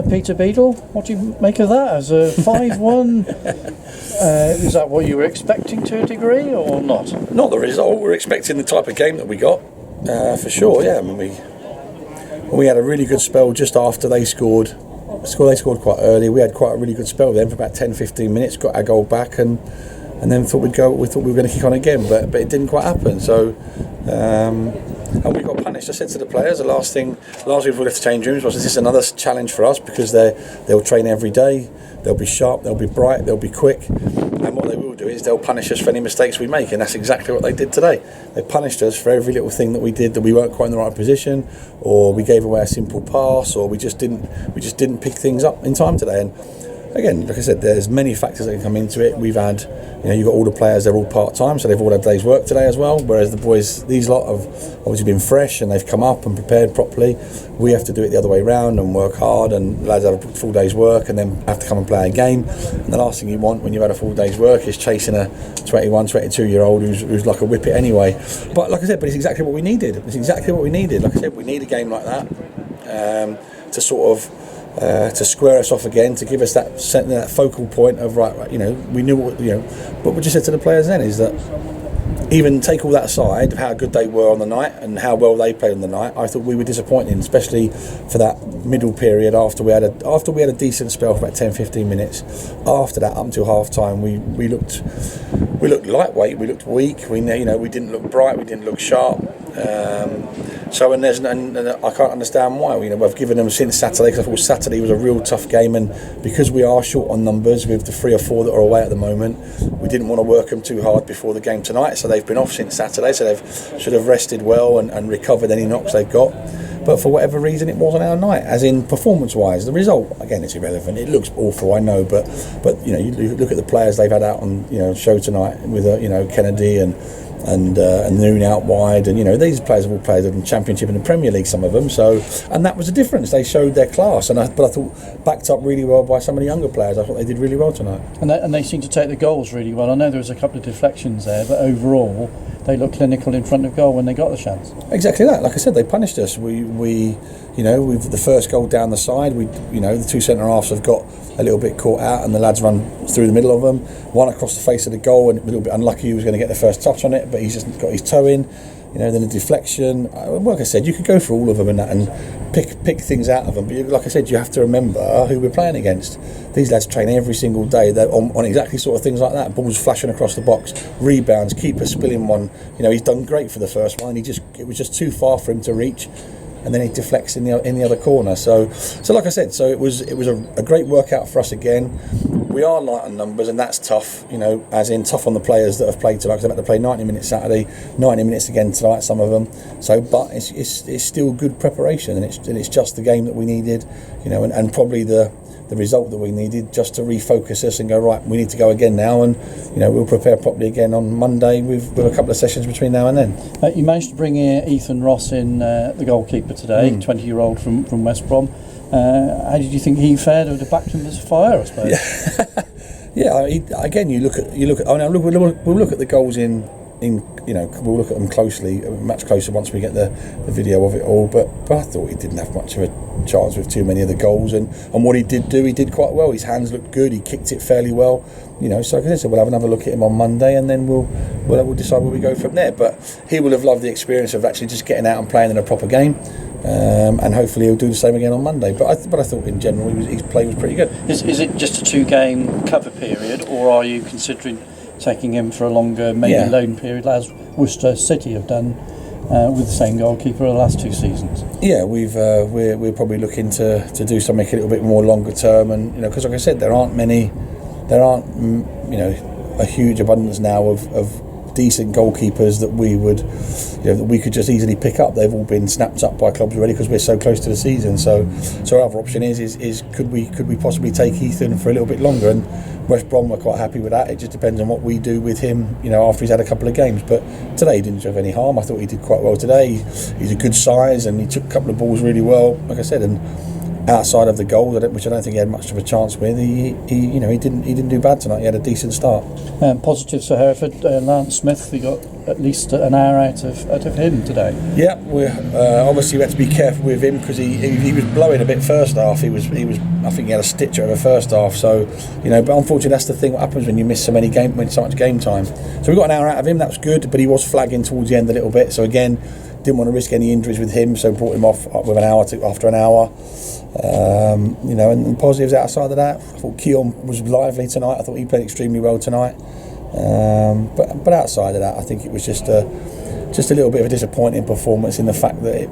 Peter Beadle, what do you make of that as a 5-1? Is that what you were expecting to a degree or not? Not the result. We're expecting the type of game that we got, for sure. Yeah, I mean, we had a really good spell just after they scored. They scored quite early. We had quite a really good spell then for about 10-15 minutes. Got our goal back and then thought we thought we were going to kick on again, but it didn't quite happen. So. And we got punished. I said to the players, the last week before we left the change rooms was, this is another challenge for us, because they'll train every day, they'll be sharp, they'll be bright, they'll be quick, and what they will do is they'll punish us for any mistakes we make, and that's exactly what they did today. They punished us for every little thing that we did, that we weren't quite in the right position, or we gave away a simple pass, or we just didn't pick things up in time today. And again, like I said, there's many factors that can come into it. We've had, you've got all the players, they're all part-time, so they've all had days work today as well, whereas the boys, these lot have obviously been fresh and they've come up and prepared properly. We have to do it the other way round and work hard, and lads have a full day's work and then have to come and play a game. And the last thing you want when you've had a full day's work is chasing a 21, 22-year-old who's like a whippet anyway. But like I said, it's exactly what we needed. It's exactly what we needed. Like I said, we need a game like that to sort of to square us off again, to give us that focal point of right, we knew what What we just said to the players then is that, even take all that aside of how good they were on the night and how well they played on the night, I thought we were disappointing, especially for that middle period after we had a decent spell for about 10-15 minutes. After that, up until half time, we looked lightweight, we looked weak, we didn't look bright, we didn't look sharp. And I can't understand why. We've given them since Saturday, because I thought Saturday was a real tough game, and because we are short on numbers with the 3 or 4 that are away at the moment, we didn't want to work them too hard before the game tonight. So they've been off since Saturday, so they should have rested well and recovered any knocks they've got. But for whatever reason, it wasn't our night, as in performance-wise. The result, again, it's irrelevant. It looks awful, I know, but you look at the players they've had out on show tonight with Kennedy and Noon out wide, and these players have all played in the Championship and the Premier League, some of them. So, and that was the difference. They showed their class, but I thought backed up really well by some of the younger players. I thought they did really well tonight. And they seemed to take the goals really well. I know there was a couple of deflections there, but overall they looked clinical in front of goal when they got the chance. Exactly that. Like I said, they punished us. We've the first goal down the side. The 2 centre halves have got a little bit caught out, and the lads run through the middle of them. One across the face of the goal, and a little bit unlucky. He was going to get the first touch on it, but he's just got his toe in. Then a deflection. Like I said, you could go through all of them and pick things out of them. But like I said, you have to remember who we're playing against. These lads train every single day. They're on exactly sort of things like that. Balls flashing across the box, rebounds, keeper spilling one. He's done great for the first one. It was just too far for him to reach, and then he deflects in the other corner. So like I said, it was a great workout for us again. We are light on numbers, and that's tough, as in tough on the players that have played tonight, because they've had to play 90 minutes Saturday, 90 minutes again tonight, some of them. So, but it's still good preparation, and it's just the game that we needed, and probably the result that we needed, just to refocus us and go, right, we need to go again now, and we'll prepare properly again on Monday with a couple of sessions between now and then. You managed to bring Ethan Ross in, the goalkeeper today, 20-year-old from West Brom. How did you think he fared? Would have backed him as a fire, I suppose. Yeah. Again, you look at. We'll look at the goals in. We'll look at them closely, much closer once we get the video of it all. But I thought he didn't have much of a chance with too many of the goals, and what he did do, he did quite well. His hands looked good. He kicked it fairly well. So like I said, we'll have another look at him on Monday, and then we'll decide where we go from there. But he will have loved the experience of actually just getting out and playing in a proper game. And hopefully he'll do the same again on Monday. But I thought in general his play was pretty good. Is it just a 2-game cover period, or are you considering taking him for a longer loan period, as Worcester City have done with the same goalkeeper the last 2 seasons? Yeah, we're probably looking to do something a little bit more longer term, and because like I said, there aren't a huge abundance now of decent goalkeepers that we could just easily pick up. They've all been snapped up by clubs already because we're so close to the season. So our other option is could we possibly take Ethan for a little bit longer? And West Brom were quite happy with that. It just depends on what we do with him, after he's had a couple of games. But today he didn't have any harm. I thought he did quite well today. He's a good size, and he took a couple of balls really well, like I said, and outside of the goal, which I don't think he had much of a chance with. He didn't do bad tonight. He had a decent start. Positives for Hereford. Lance Smith, we got at least an hour out of him today. Yeah, we obviously we had to be careful with him because he was blowing a bit first half. He was I think he had a stitch over first half. So but unfortunately that's the thing. What happens when you miss so much game time? So we got an hour out of him. That was good, but he was flagging towards the end a little bit. So again, didn't want to risk any injuries with him. So brought him off with after an hour. And positives outside of that, I thought Keon was lively tonight. I thought he played extremely well tonight. But outside of that, I think it was just a little bit of a disappointing performance in the fact that it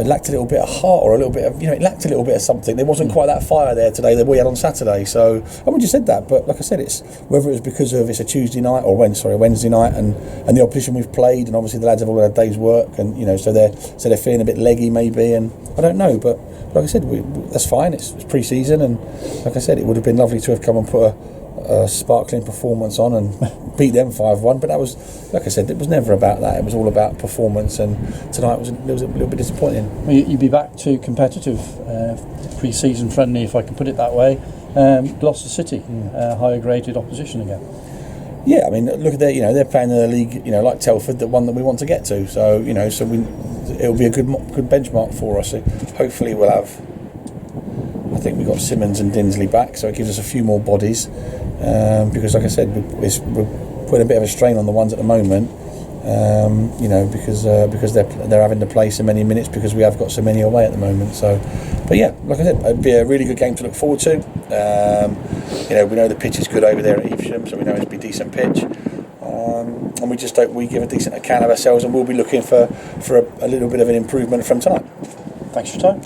lacked a little bit of heart or a little bit of it lacked a little bit of something. There wasn't quite that fire there today that we had on Saturday. So I would just said that, but like I said, it's whether it was because of it's a Tuesday night or Wednesday night and the opposition we've played, and obviously the lads have all had a day's work, and so they're feeling a bit leggy maybe, and I don't know, but like I said, that's fine. It's pre-season, and like I said, it would have been lovely to have come and put a sparkling performance on and beat them 5-1, but that was, like I said, it was never about that. It was all about performance, and tonight was a little bit disappointing. Well, you'd be back to competitive pre-season friendly, if I can put it that way. Gloucester City, higher graded opposition again. Yeah, I mean, look at they're playing in a league, like Telford, the one that we want to get to. So it'll be a good benchmark for us. So hopefully we'll have. I think we've got Simmons and Dinsley back, so it gives us a few more bodies. Because, like I said, we're putting a bit of a strain on the ones at the moment. Because they're having to play so many minutes because we have got so many away at the moment. So, but yeah, like I said, it'd be a really good game to look forward to. We know the pitch is good over there at Evesham, so we know it'll be a decent pitch. And we just hope we give a decent account of ourselves, and we'll be looking for a little bit of an improvement from tonight. Thanks for your time.